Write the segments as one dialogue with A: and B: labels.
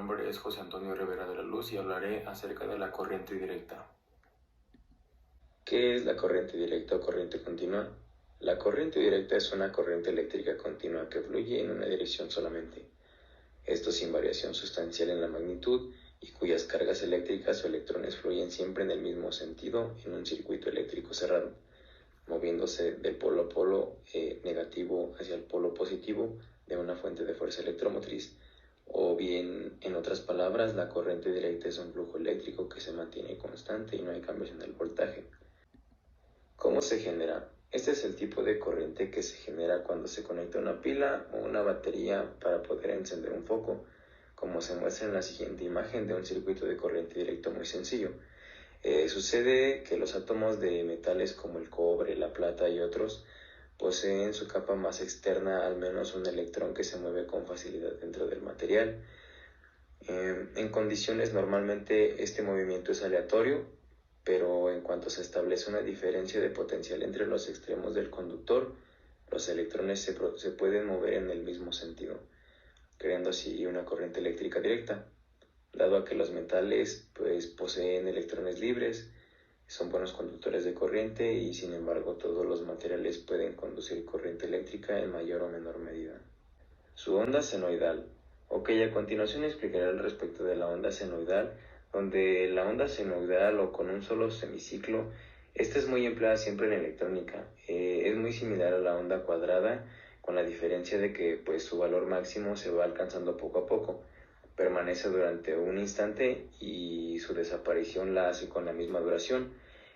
A: nombre es José Antonio Rivera de la Luz y hablaré acerca de la corriente directa.
B: ¿Qué es la corriente directa o corriente continua? La corriente directa es una corriente eléctrica continua que fluye en una dirección solamente, esto sin variación sustancial en la magnitud y cuyas cargas eléctricas o electrones fluyen siempre en el mismo sentido en un circuito eléctrico cerrado, moviéndose del polo a polo negativo hacia el polo positivo de una fuente de fuerza electromotriz, o bien, en otras palabras, la corriente directa es un flujo eléctrico que se mantiene constante y no hay cambios en el voltaje. ¿Cómo se genera? Este es el tipo de corriente que se genera cuando se conecta una pila o una batería para poder encender un foco, como se muestra en la siguiente imagen de un circuito de corriente directa muy sencillo. Sucede que los átomos de metales como el cobre, la plata y otros poseen en su capa más externa al menos un electrón que se mueve con facilidad dentro del material. En condiciones normalmente este movimiento es aleatorio, pero en cuanto se establece una diferencia de potencial entre los extremos del conductor, los electrones se pueden mover en el mismo sentido, creando así una corriente eléctrica directa. Dado a que los metales poseen electrones libres, son buenos conductores de corriente y sin embargo todos los materiales pueden conducir corriente eléctrica en mayor o menor medida. Su onda senoidal. Ok, a continuación explicaré al respecto de la onda senoidal, donde la onda senoidal o con un solo semiciclo, esta es muy empleada siempre en electrónica. Es muy similar a la onda cuadrada, con la diferencia de que su valor máximo se va alcanzando poco a poco. Permanece durante un instante y su desaparición la hace con la misma duración.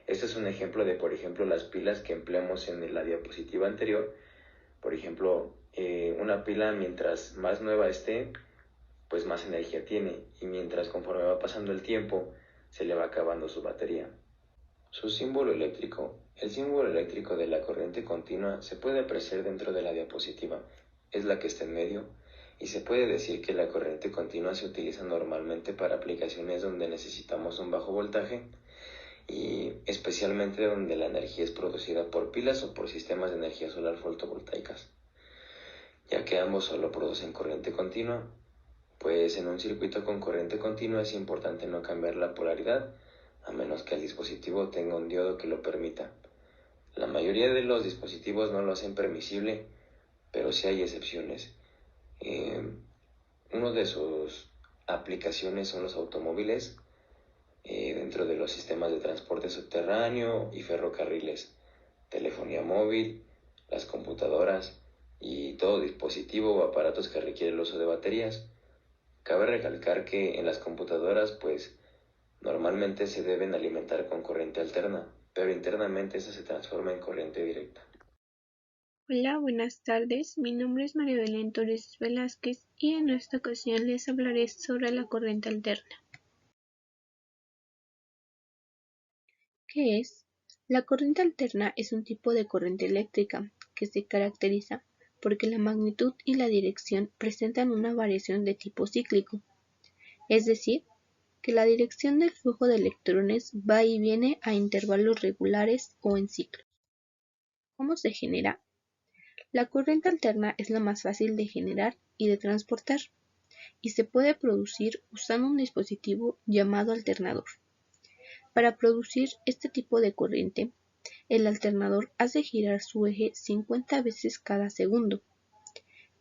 B: Esto es un ejemplo de, por ejemplo, las pilas que empleamos en la diapositiva anterior. Por ejemplo, una pila mientras más nueva esté, pues más energía tiene, y mientras conforme va pasando el tiempo, se le va acabando su batería. Su símbolo eléctrico. El símbolo eléctrico de la corriente continua se puede apreciar dentro de la diapositiva. Es la que está en medio, y se puede decir que la corriente continua se utiliza normalmente para aplicaciones donde necesitamos un bajo voltaje y especialmente donde la energía es producida por pilas o por sistemas de energía solar fotovoltaicas. Ya que ambos solo producen corriente continua, pues en un circuito con corriente continua es importante no cambiar la polaridad, a menos que el dispositivo tenga un diodo que lo permita. La mayoría de los dispositivos no lo hacen permisible, pero sí hay excepciones. Una de sus aplicaciones son los automóviles, dentro de los sistemas de transporte subterráneo y ferrocarriles, telefonía móvil, las computadoras y todo dispositivo o aparatos que requieren el uso de baterías. Cabe recalcar que en las computadoras normalmente se deben alimentar con corriente alterna, pero internamente esta se transforma en corriente directa.
C: Hola, buenas tardes. Mi nombre es María Belén Torres Velázquez y en esta ocasión les hablaré sobre la corriente alterna. ¿Qué es? La corriente alterna es un tipo de corriente eléctrica que se caracteriza porque la magnitud y la dirección presentan una variación de tipo cíclico, es decir, que la dirección del flujo de electrones va y viene a intervalos regulares o en ciclos. ¿Cómo se genera? La corriente alterna es la más fácil de generar y de transportar, y se puede producir usando un dispositivo llamado alternador. Para producir este tipo de corriente, el alternador hace girar su eje 50 veces cada segundo.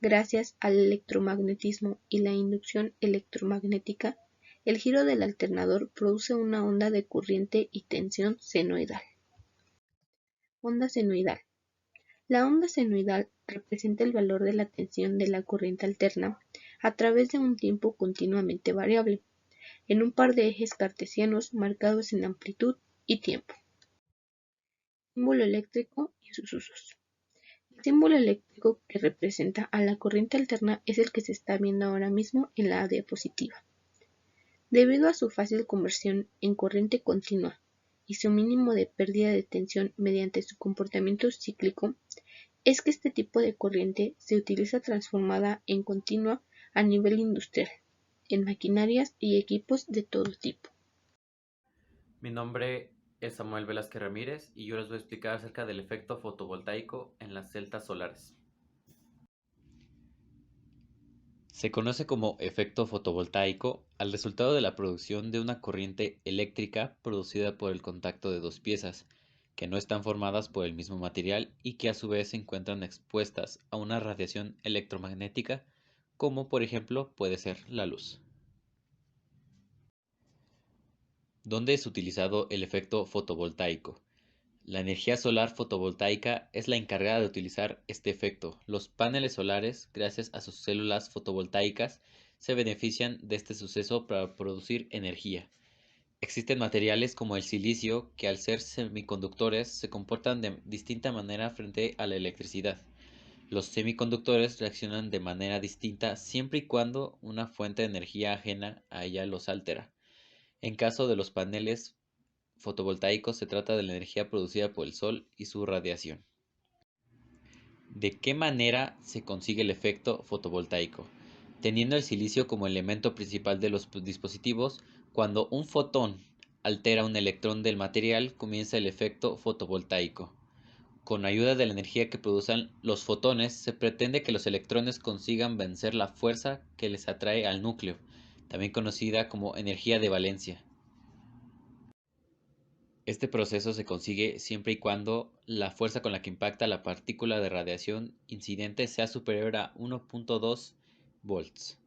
C: Gracias al electromagnetismo y la inducción electromagnética, el giro del alternador produce una onda de corriente y tensión senoidal. Onda senoidal. La onda senoidal representa el valor de la tensión de la corriente alterna a través de un tiempo continuamente variable, en un par de ejes cartesianos marcados en amplitud y tiempo. Símbolo eléctrico y sus usos. El símbolo eléctrico que representa a la corriente alterna es el que se está viendo ahora mismo en la diapositiva. Debido a su fácil conversión en corriente continua y su mínimo de pérdida de tensión mediante su comportamiento cíclico, es que este tipo de corriente se utiliza transformada en continua a nivel industrial, en maquinarias y equipos de todo tipo.
D: Mi nombre es Samuel Velázquez Ramírez y yo les voy a explicar acerca del efecto fotovoltaico en las celdas solares. Se conoce como efecto fotovoltaico al resultado de la producción de una corriente eléctrica producida por el contacto de dos piezas, que no están formadas por el mismo material y que a su vez se encuentran expuestas a una radiación electromagnética, como por ejemplo puede ser la luz. ¿Dónde es utilizado el efecto fotovoltaico? La energía solar fotovoltaica es la encargada de utilizar este efecto. Los paneles solares, gracias a sus células fotovoltaicas, se benefician de este suceso para producir energía. Existen materiales como el silicio que al ser semiconductores se comportan de distinta manera frente a la electricidad. Los semiconductores reaccionan de manera distinta siempre y cuando una fuente de energía ajena a ella los altera. En caso de los paneles fotovoltaicos se trata de la energía producida por el sol y su radiación. ¿De qué manera se consigue el efecto fotovoltaico? Teniendo el silicio como elemento principal de los dispositivos, cuando un fotón altera un electrón del material, comienza el efecto fotovoltaico. Con ayuda de la energía que producen los fotones, se pretende que los electrones consigan vencer la fuerza que les atrae al núcleo, también conocida como energía de valencia. Este proceso se consigue siempre y cuando la fuerza con la que impacta la partícula de radiación incidente sea superior a 1.2 volts.